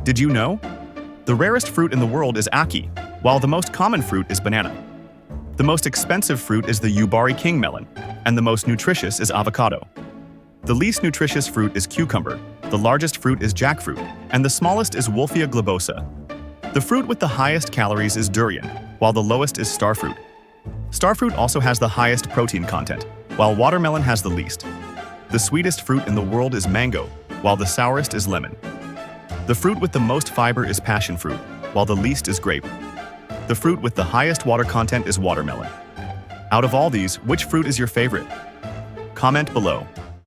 Did you know? The rarest fruit in the world is ackee, while the most common fruit is banana. The most expensive fruit is the Yubari king melon, and the most nutritious is avocado. The least nutritious fruit is cucumber, the largest fruit is jackfruit, and the smallest is Wolffia globosa. The fruit with the highest calories is durian, while the lowest is starfruit. Starfruit also has the highest protein content, while watermelon has the least. The sweetest fruit in the world is mango, while the sourest is lemon. The fruit with the most fiber is passion fruit, while the least is grape. The fruit with the highest water content is watermelon. Out of all these, which fruit is your favorite? Comment below.